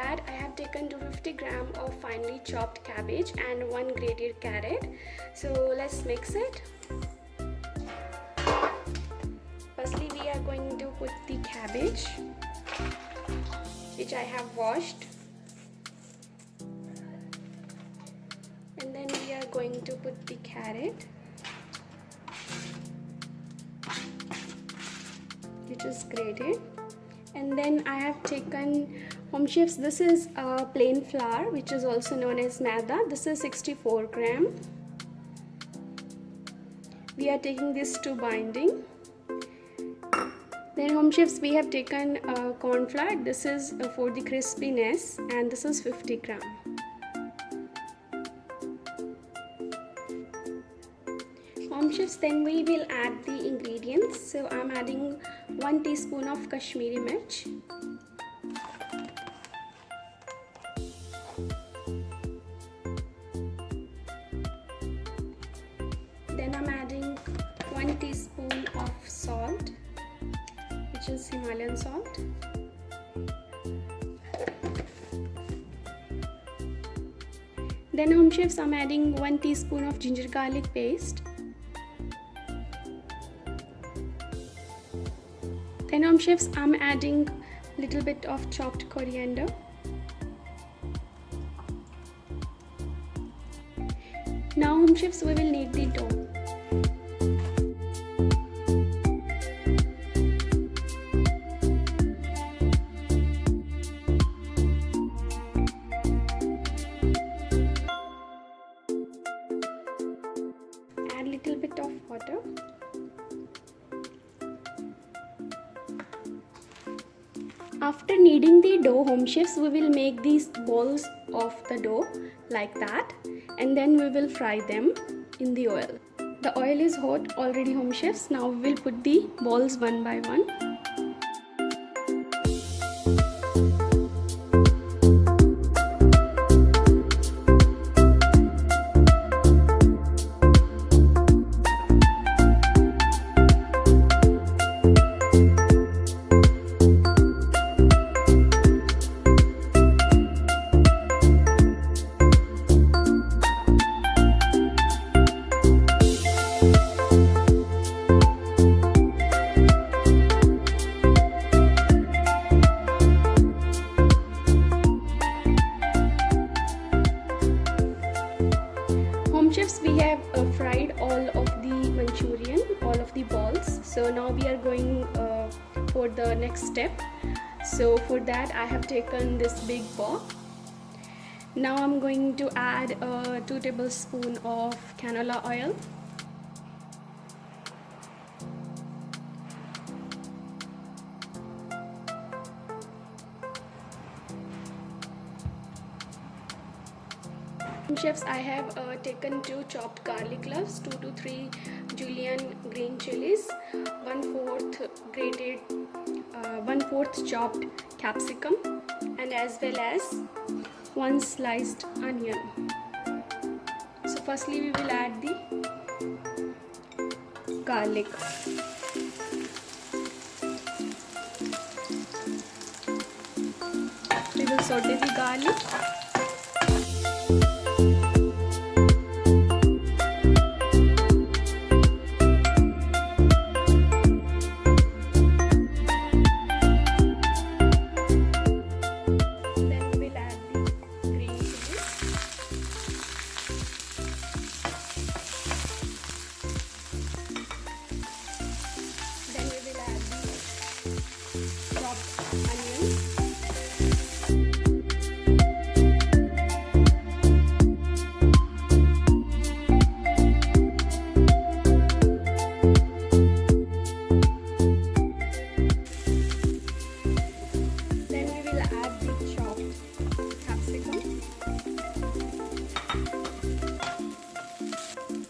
that I have taken 250 gram of finely chopped cabbage and 1 grated carrot. So let's mix it. Firstly, we are going to put the cabbage, which I have washed, and then we are going to put the carrot, which is grated. And then I have taken, home chefs, this is plain flour, which is also known as maida. This is 64 gram. We are taking this to binding. Then home chefs, we have taken corn flour. This is for the crispiness, and this is 50 gram. Home chefs, then we will add the ingredients. So I'm adding 1 teaspoon of Kashmiri mirch, then I'm adding 1 teaspoon of salt, which is Himalayan salt. Then home chefs, I'm adding 1 teaspoon of ginger garlic paste. Then home chefs, I'm adding little bit of chopped coriander. Now home chefs, we will knead the dough. Add little bit of water. After kneading the dough, home chefs, we will make these balls of the dough like that, and then we will fry them in the oil. The oil is hot already, home chefs. Now we will put the balls one by one. Chefs, we have fried all of the Manchurian, all of the balls. So now we are going for the next step. So for that, I have taken this big ball. Now I'm going to add 2 tablespoons of canola oil. Chefs, I have taken 2 chopped garlic cloves, 2 to 3 julienne green chilies, 1/4 grated, 1/4 chopped capsicum, and as well as 1 sliced onion. So firstly, we will add the garlic. We will saute the garlic.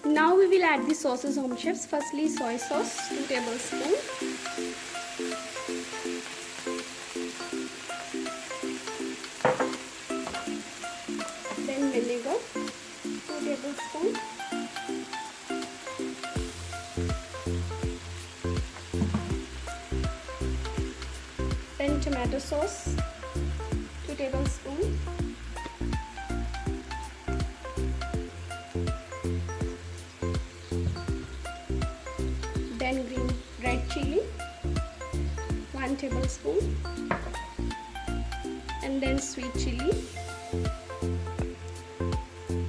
Now we will add the sauces, home chefs. Firstly, soy sauce, 2 tablespoons. Then vinegar, 2 tablespoons. Then tomato sauce, 2 tablespoons. Then red chili, 1 tablespoon. And then sweet chili,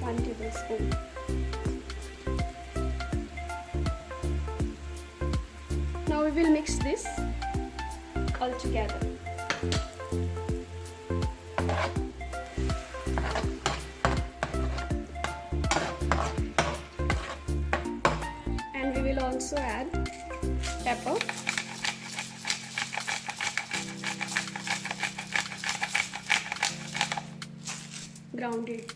1 tablespoon. Now we will mix this all together. And we will also add pepper, grounded.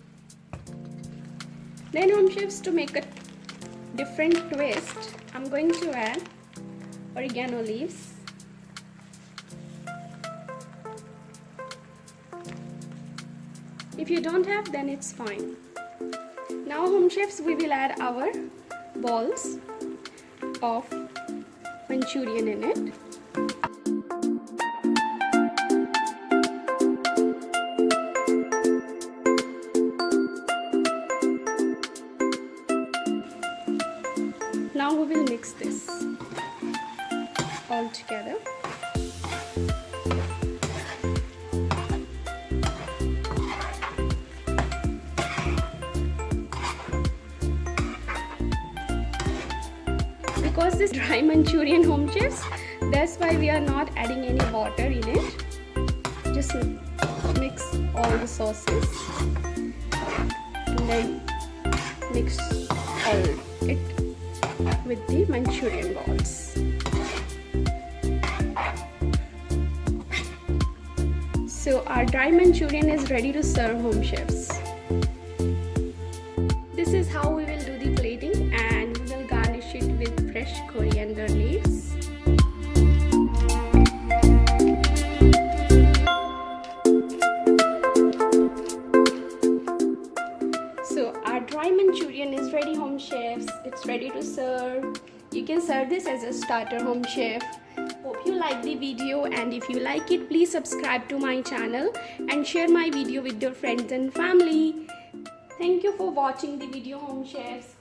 Then home chefs, to make a different twist, I'm going to add oregano leaves, if you don't have, then it's fine. Now home chefs, we will add our balls of Manchurian in it. Now we will mix this all together. Because this dry Manchurian, home chefs, that's why we are not adding any water in it. Just mix all the sauces and then mix all it with the Manchurian balls. So our dry Manchurian is ready to serve, home chefs. This is how we will do the plating, and we will garnish it with fresh coriander leaves. So our dry Manchurian is ready, home chefs. It's ready to serve. You can serve this as a starter, home chef. Hope you like the video, and if you like it, please subscribe to my channel and share my video with your friends and family. Thank you for watching the video, home chefs.